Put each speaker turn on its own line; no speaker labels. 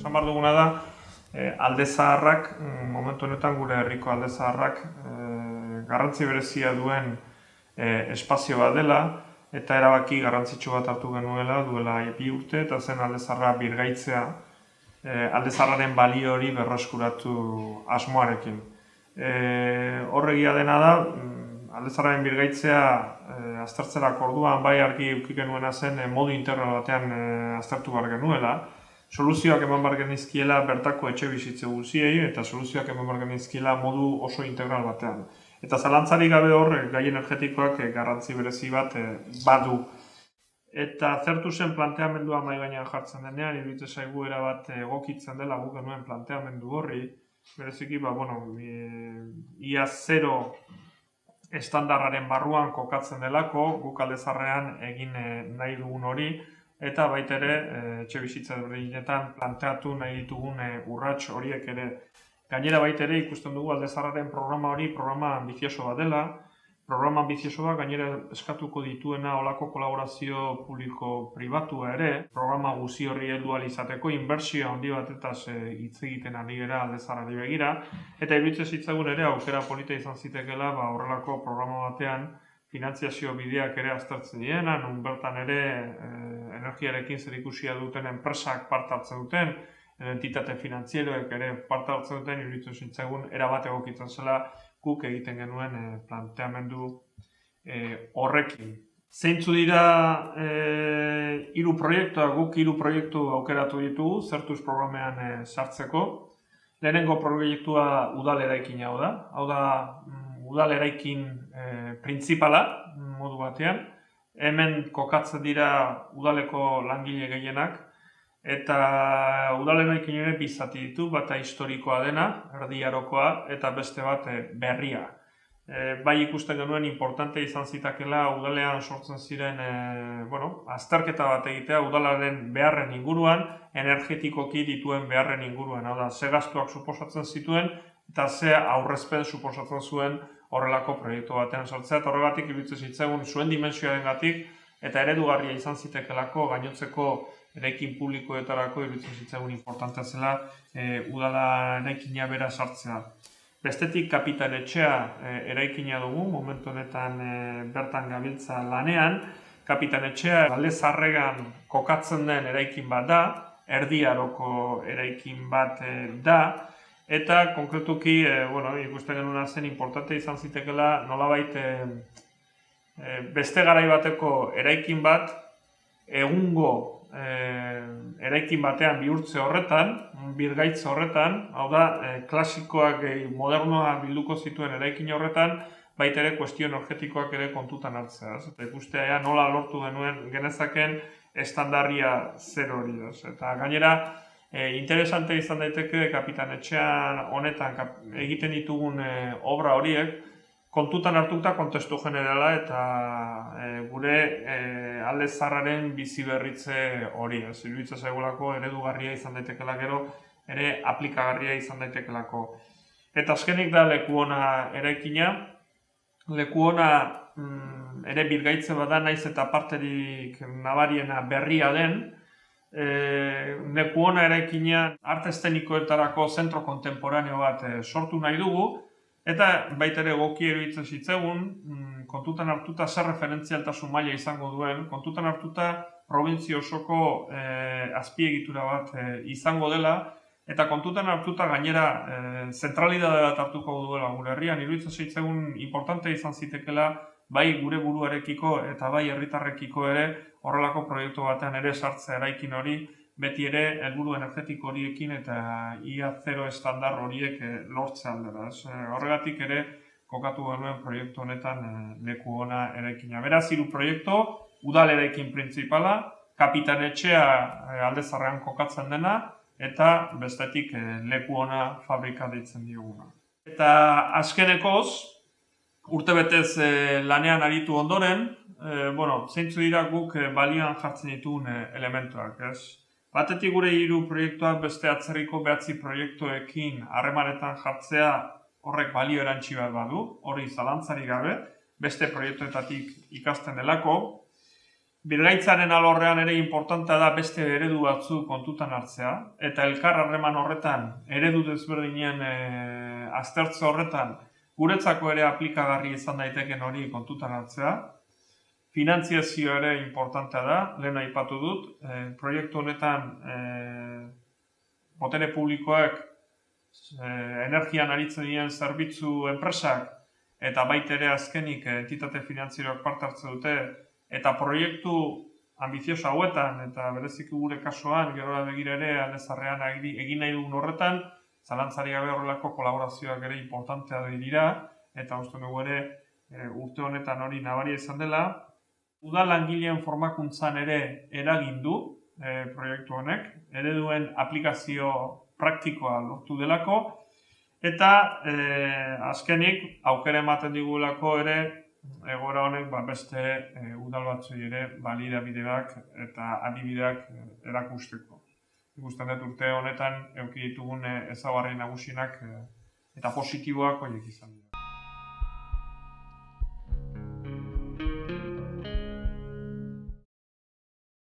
Esan behar duguna da, alde zaharrak, momentu honetan gure herriko alde zaharrak garrantzi berezia duen espazio bat dela, eta erabaki garrantzitsu bat hartu genuela duela 2 urte, eta zen alde zaharra birgaitzea, alde zaharraren balio hori berreskuratu asmoarekin. Horregia dena da, alde zaharraren birgaitzea aztertzerako orduan bai argi eduki genuena zen modu integral batean aztertu behar genuela, soluzioak eman behar genizkiela bertako etxe bizitze guztiei eta soluzioak eman behar genizkiela modu oso integral batean. Eta zalantzarik gabe hor, gai energetikoak garrantzi berezi bat badu. Eta zertu zen planteamendua mahai gainean jartzen denean, iruditzen zaigu erabat egokitzen dela guk genuen planteamendu horri, bereziki, ia zero estandarraren barruan kokatzen delako, guk alde zaharrean egin nahi dugun hori, eta baita ere, etxe bizitza desberdinetan planteatu nahi ditugun urrats horiek ere. Gainera baita ere ikusten dugu alde zaharraren programa hori programa ambizioso bat dela, programa ambizioso bat gainera eskatuko dituena olako kolaborazio publiko-pribatua ere, programa guzi horri heldu ahal izateko inbertsio handi batetaz hitz egiten ari gara alde zaharrari begira, eta iruditzen zitzaigun ere aukera polita izan zitekeela horrelako programa batean finantziazio bideak ere aztertzen direna, non bertan ere energiarekin zerikusia duten enpresak parte hartzen duten, entitate finantzieroek ere parte hartzen duten, iruditzen zitzaigun erabat egokitzen zela guk egiten genuen planteamendu horrekin. Zeintzu dira 3 proiektuak, guk 3 proiektu aukeratu ditugu, Zertuz programean sartzeko. Lehenengo proiektua udal eraikina hau da udal eraikin printzipala modu batean. Hemen kokatzen dira udaleko langile gehienak, eta udal eraikin ere bi zati ditu, bata historikoa dena, Erdi Arokoa, eta beste bat berria. Bai ikusten genuen importante izan zitakela udalean sortzen ziren azterketa bat egitea udalaren beharren inguruan, energetikoki dituen beharren inguruan. Hau da, ze gastuak suposatzen zituen eta ze aurrezpen suposatzen zuen horrelako proiektu batean sartzea. Eta horregatik iruditzen zitzaigun zuen dimentsioarengatik eta eredugarria izan zitekelako gainotzeko eraikin publikoetarako iruditzen zitzaigun importantea zela udala eraikina bera sartzea. Bestetik Kapitain etxea eraikina dugu, momentu honetan bertan gabiltza lanean. Kapitain etxea alde zaharrean kokatzen den eraikin bat da, Erdi Aroko eraikin bat da, eta konkretuki ikusten genuen zen importante izan zitekeela nolabait beste garai bateko eraikin bat egungo eraikin batean bihurtze horretan, birgaitze horretan, hau da, klasikoak modernoa bilduko zituen eraikin horretan, baita ere kuestio energetikoak ere kontutan hartzea. Eta ikustea nola lortu genezaken estandarria zero hori. Eta gainera, interesante izan daiteke Kapitain etxean honetan egiten ditugun obra horiek, kontutan hartuta kontestu generala eta gure alde zaharraren bizi berritze hori. Iruditzen zaigulako eredugarria izan daitekeela gero, ere aplikagarria izan daitekeelako. Eta azkenik da Lekuona eraikina. Lekuona ere birgaitze bada naiz eta parterik nabariena berria den. Lekuona eraikina arte eszenikoetarako zentro kontemporaneo bat sortu nahi dugu. Eta baita ere egoki iruditzen zitzaigun, kontutan hartuta zer referentzialtasun maila izango duen, kontutan hartuta probintzia osoko azpiegitura bat izango dela, eta kontutan hartuta gainera zentralidade bat hartuko duela gure herrian, iruditzen zitzaigun importante izan zitekeela bai gure buruarekiko eta bai herritarrekiko ere horrelako proiektu batean ere sartzea eraikin hori, beti ere helburu energetiko horiekin eta ia zero estandar horiek lortze aldera. Horregatik ere kokatu genuen proiektu honetan Lekuona eraikina. Beraz, 3 proiektu, udal eraikin printzipala, Kapitain etxea alde zaharrean kokatzen dena, eta bestetik Lekuona fabrika deitzen dioguna. Eta azkenekoz, urtebetez lanean aritu ondoren, zeintzu dira guk balioan jartzen ditugun elementuak, ez? Batetik gure 3 proiektuak beste atzerriko 9 proiektuekin harremanetan jartzea horrek balio erantsi bat badu, hori zalantzarik gabe, beste proiektuetatik ikasten delako. Birgaitzaren alorrean ere importantea da beste eredu batzu kontutan hartzea, eta elkar harreman horretan, eredu desberdinen aztertze horretan, guretzako ere aplikagarri izan daiteken hori kontutan hartzea. Finantziazio ere importantea da, lehen aipatu dut, proiektu honetan botere publikoak energian aritzen diren zerbitzu enpresak eta baita ere azkenik entitate finantzieroak parte hartzen dute eta proiektu ambizioso hauetan eta bereziki gure kasuan gerora begira ere aldezarrean egin nahi dugun horretan zalantzari gabe horrelako kolaborazioak ere importantea dira eta uste dugu ere urte honetan hori nabaria izan dela. Udal langileen formakuntzan ere eragin du proiektu honek, ereduen aplikazio praktikoa lortu delako, eta azkenik aukera ematen digulako ere egoera honek beste udal batzuei ere baliabideak eta adibideak erakusteko. Ikusten dut urte honetan eduki ditugun ezaugarri nagusienak eta positiboak horiek izan dira.